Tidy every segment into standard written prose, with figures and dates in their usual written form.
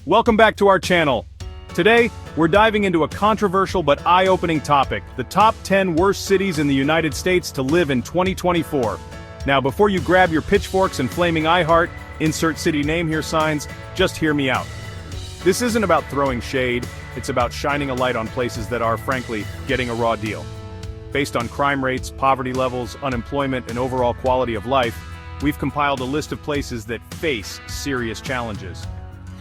Welcome back to our channel. Today, we're diving into a controversial but eye-opening topic, the top 10 worst cities in the United States to live in 2024. Now, before you grab your pitchforks and flaming I heart, insert city name here signs, just hear me out. This isn't about throwing shade, it's about shining a light on places that are, frankly, getting a raw deal. Based on crime rates, poverty levels, unemployment, and overall quality of life, we've compiled a list of places that face serious challenges.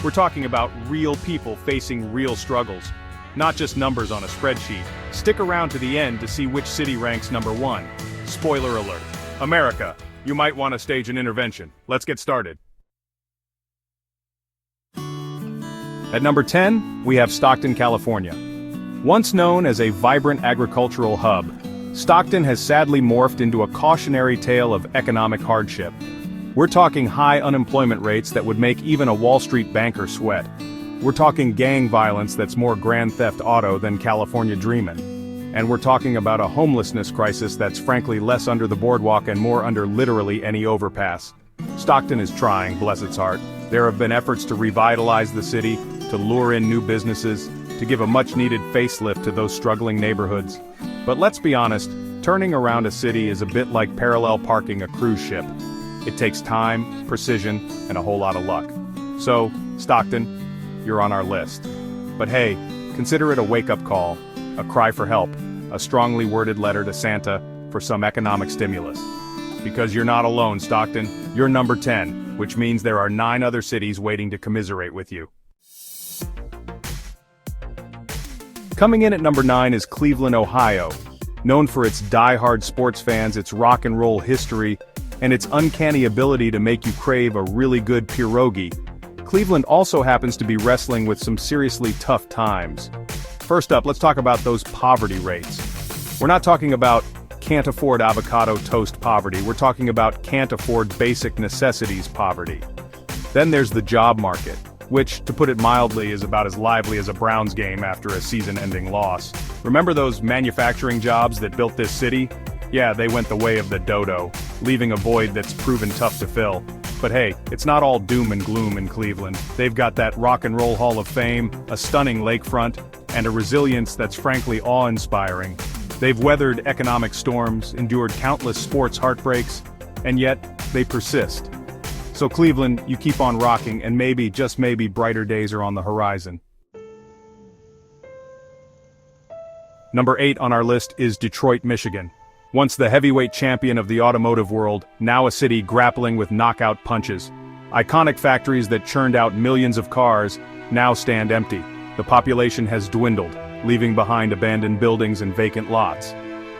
We're talking about real people facing real struggles, not just numbers on a spreadsheet. Stick around to the end to see which city ranks number 1. Spoiler alert. America, you might want to stage an intervention. Let's get started. At number 10, we have Stockton, California. Once known as a vibrant agricultural hub, Stockton has sadly morphed into a cautionary tale of economic hardship. We're talking high unemployment rates that would make even a Wall Street banker sweat. We're talking gang violence that's more Grand Theft Auto than California dreamin'. And we're talking about a homelessness crisis that's frankly less under the boardwalk and more under literally any overpass. Stockton is trying, bless its heart. There have been efforts to revitalize the city, to lure in new businesses, to give a much-needed facelift to those struggling neighborhoods. But let's be honest, turning around a city is a bit like parallel parking a cruise ship. It takes time, precision, and a whole lot of luck. So, Stockton, you're on our list. But hey, consider it a wake-up call, a cry for help, a strongly worded letter to Santa for some economic stimulus. Because you're not alone, Stockton, you're number 10, which means there are 9 other cities waiting to commiserate with you. Coming in at number 9 is Cleveland, Ohio. Known for its die-hard sports fans, its rock and roll history, and its uncanny ability to make you crave a really good pierogi, Cleveland also happens to be wrestling with some seriously tough times. First up, let's talk about those poverty rates. We're not talking about can't afford avocado toast poverty, we're talking about can't afford basic necessities poverty. Then there's the job market, which, to put it mildly, is about as lively as a Browns game after a season-ending loss. Remember those manufacturing jobs that built this city? Yeah, they went the way of the dodo, leaving a void that's proven tough to fill. But hey, it's not all doom and gloom in Cleveland. They've got that rock and roll hall of fame, a stunning lakefront, and a resilience that's frankly awe-inspiring. They've weathered economic storms, endured countless sports heartbreaks, and yet, they persist. So Cleveland, you keep on rocking, and maybe, just maybe, brighter days are on the horizon. Number 8 on our list is Detroit, Michigan. Once the heavyweight champion of the automotive world, now a city grappling with knockout punches. Iconic factories that churned out millions of cars now stand empty. The population has dwindled, leaving behind abandoned buildings and vacant lots.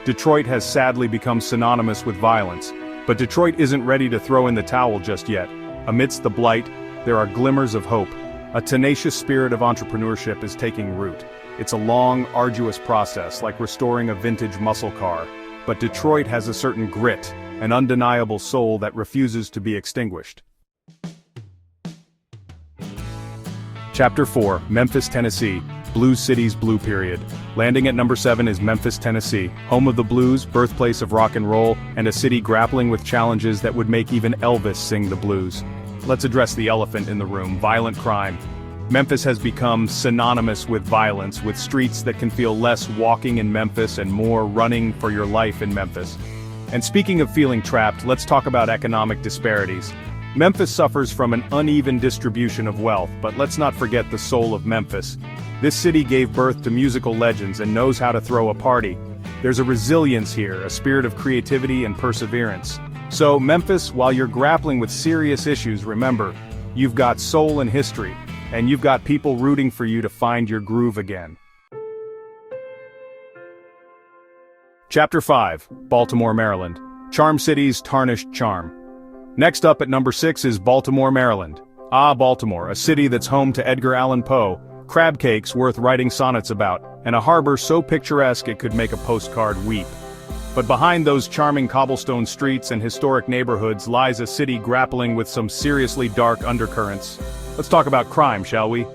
Detroit has sadly become synonymous with violence, but Detroit isn't ready to throw in the towel just yet. Amidst the blight, there are glimmers of hope. A tenacious spirit of entrepreneurship is taking root. It's a long, arduous process, like restoring a vintage muscle car. But Detroit has a certain grit, an undeniable soul that refuses to be extinguished. Chapter 4, Memphis, Tennessee, Blues City's Blue Period. Landing at number 7 is Memphis, Tennessee, home of the blues, birthplace of rock and roll, and a city grappling with challenges that would make even Elvis sing the blues. Let's address the elephant in the room, violent crime. Memphis has become synonymous with violence, with streets that can feel less walking in Memphis and more running for your life in Memphis. And speaking of feeling trapped, let's talk about economic disparities. Memphis suffers from an uneven distribution of wealth, but let's not forget the soul of Memphis. This city gave birth to musical legends and knows how to throw a party. There's a resilience here, a spirit of creativity and perseverance. So, Memphis, while you're grappling with serious issues, remember, you've got soul and history. And you've got people rooting for you to find your groove again. Chapter 5, Baltimore, Maryland. Charm City's tarnished charm. Next up at number 6 is Baltimore, Maryland. Ah, Baltimore, a city that's home to Edgar Allan Poe, crab cakes worth writing sonnets about, and a harbor so picturesque it could make a postcard weep. But behind those charming cobblestone streets and historic neighborhoods lies a city grappling with some seriously dark undercurrents. Let's talk about crime, shall we?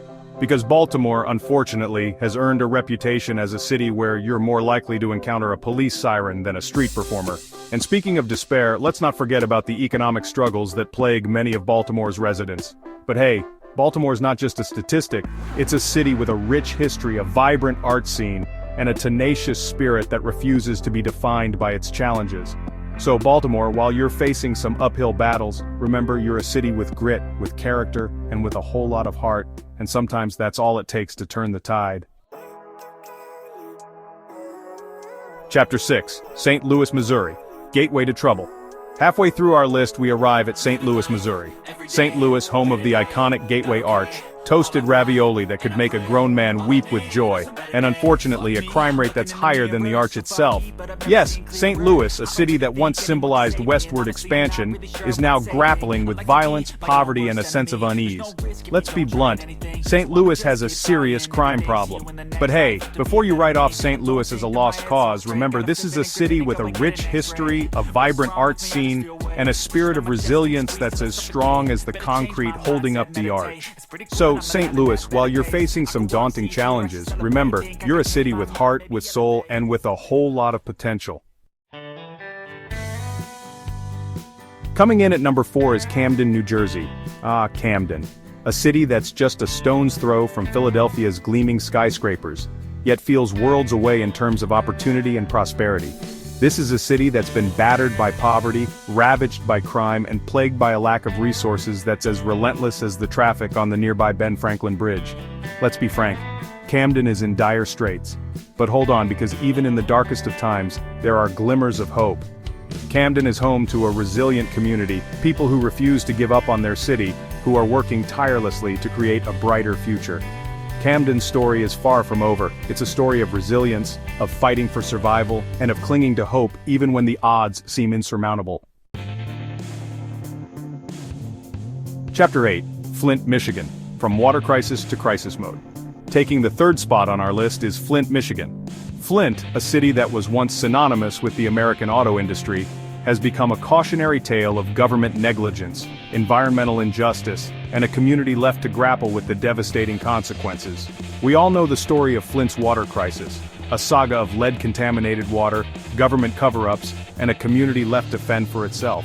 Because Baltimore, unfortunately, has earned a reputation as a city where you're more likely to encounter a police siren than a street performer. And speaking of despair, let's not forget about the economic struggles that plague many of Baltimore's residents. But hey, Baltimore is not just a statistic, it's a city with a rich history, a vibrant art scene, and a tenacious spirit that refuses to be defined by its challenges. So Baltimore, while you're facing some uphill battles, remember you're a city with grit, with character, and with a whole lot of heart, and sometimes that's all it takes to turn the tide. Chapter 6, St. Louis, Missouri. Gateway to Trouble. Halfway through our list we arrive at St. Louis, Missouri. St. Louis, home of the iconic Gateway Arch, toasted ravioli that could make a grown man weep with joy, and unfortunately a crime rate that's higher than the arch itself. Yes, St. Louis, a city that once symbolized westward expansion, is now grappling with violence, poverty, and a sense of unease. Let's be blunt, St. Louis has a serious crime problem. But hey, before you write off St. Louis as a lost cause, remember this is a city with a rich history, a vibrant art scene, and a spirit of resilience that's as strong as the concrete holding up the arch. So, St. Louis, while you're facing some daunting challenges, remember, you're a city with heart, with soul, and with a whole lot of potential. Coming in at number 4 is Camden, New Jersey. Ah, Camden. A city that's just a stone's throw from Philadelphia's gleaming skyscrapers, yet feels worlds away in terms of opportunity and prosperity. This is a city that's been battered by poverty, ravaged by crime, and plagued by a lack of resources that's as relentless as the traffic on the nearby Ben Franklin Bridge. Let's be frank, Camden is in dire straits. But hold on, because even in the darkest of times, there are glimmers of hope. Camden is home to a resilient community, people who refuse to give up on their city, who are working tirelessly to create a brighter future. Camden's story is far from over. It's a story of resilience, of fighting for survival, and of clinging to hope even when the odds seem insurmountable. Chapter 8, Flint, Michigan. From water crisis to crisis mode. Taking the third spot on our list is Flint, Michigan. Flint, a city that was once synonymous with the American auto industry, has become a cautionary tale of government negligence, environmental injustice, and a community left to grapple with the devastating consequences. We all know the story of Flint's water crisis, a saga of lead-contaminated water, government cover-ups, and a community left to fend for itself.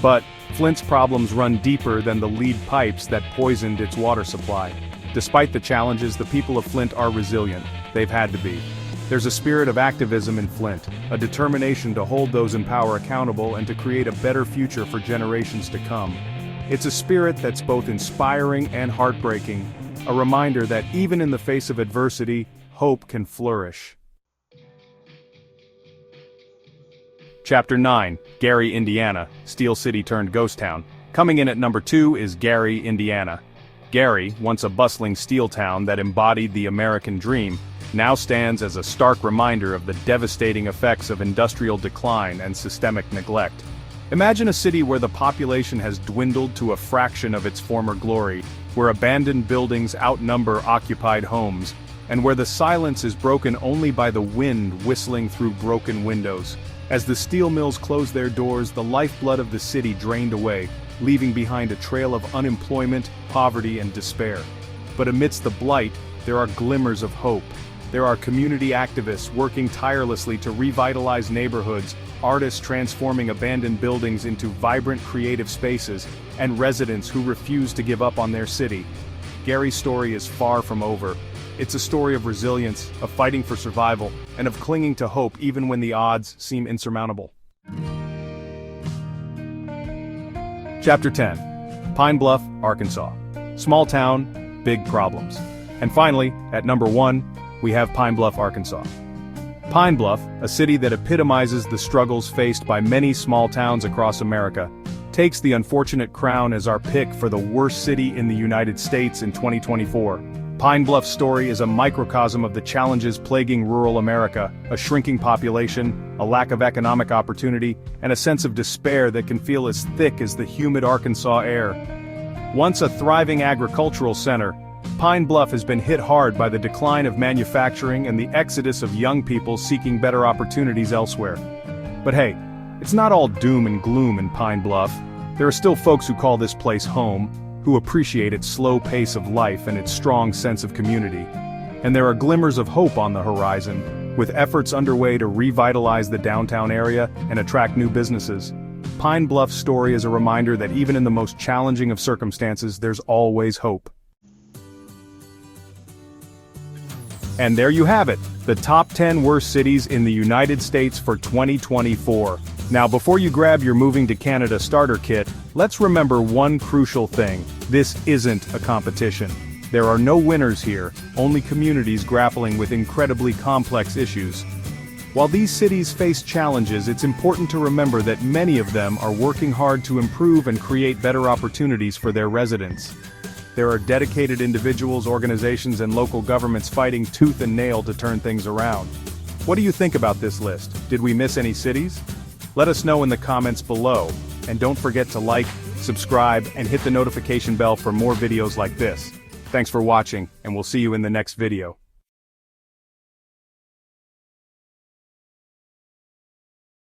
But Flint's problems run deeper than the lead pipes that poisoned its water supply. Despite the challenges, the people of Flint are resilient. They've had to be. There's a spirit of activism in Flint, a determination to hold those in power accountable and to create a better future for generations to come. It's a spirit that's both inspiring and heartbreaking, a reminder that even in the face of adversity, hope can flourish. Chapter 9, Gary, Indiana, Steel City turned ghost town. Coming in at number 2 is Gary, Indiana. Gary, once a bustling steel town that embodied the American dream, now stands as a stark reminder of the devastating effects of industrial decline and systemic neglect. Imagine a city where the population has dwindled to a fraction of its former glory, where abandoned buildings outnumber occupied homes, and where the silence is broken only by the wind whistling through broken windows. As the steel mills closed their doors, the lifeblood of the city drained away, leaving behind a trail of unemployment, poverty, and despair. But amidst the blight, there are glimmers of hope. There are community activists working tirelessly to revitalize neighborhoods, artists transforming abandoned buildings into vibrant creative spaces, and residents who refuse to give up on their city. Gary's story is far from over. It's a story of resilience, of fighting for survival, and of clinging to hope even when the odds seem insurmountable. Chapter 10, Pine Bluff, Arkansas. Small town, big problems. And finally, at number 1, we have Pine Bluff, Arkansas. Pine Bluff, a city that epitomizes the struggles faced by many small towns across America, takes the unfortunate crown as our pick for the worst city in the United States in 2024. Pine Bluff's story is a microcosm of the challenges plaguing rural America, a shrinking population, a lack of economic opportunity, and a sense of despair that can feel as thick as the humid Arkansas air. Once a thriving agricultural center, Pine Bluff has been hit hard by the decline of manufacturing and the exodus of young people seeking better opportunities elsewhere. But hey, it's not all doom and gloom in Pine Bluff. There are still folks who call this place home, who appreciate its slow pace of life and its strong sense of community. And there are glimmers of hope on the horizon, with efforts underway to revitalize the downtown area and attract new businesses. Pine Bluff's story is a reminder that even in the most challenging of circumstances, there's always hope. And there you have it, the top 10 worst cities in the United States for 2024. Now before you grab your Moving to Canada starter kit, let's remember one crucial thing. This isn't a competition. There are no winners here, only communities grappling with incredibly complex issues. While these cities face challenges, it's important to remember that many of them are working hard to improve and create better opportunities for their residents. There are dedicated individuals, organizations, and local governments fighting tooth and nail to turn things around. What do you think about this list? Did we miss any cities? Let us know in the comments below, and don't forget to like, subscribe, and hit the notification bell for more videos like this. Thanks for watching, and we'll see you in the next video.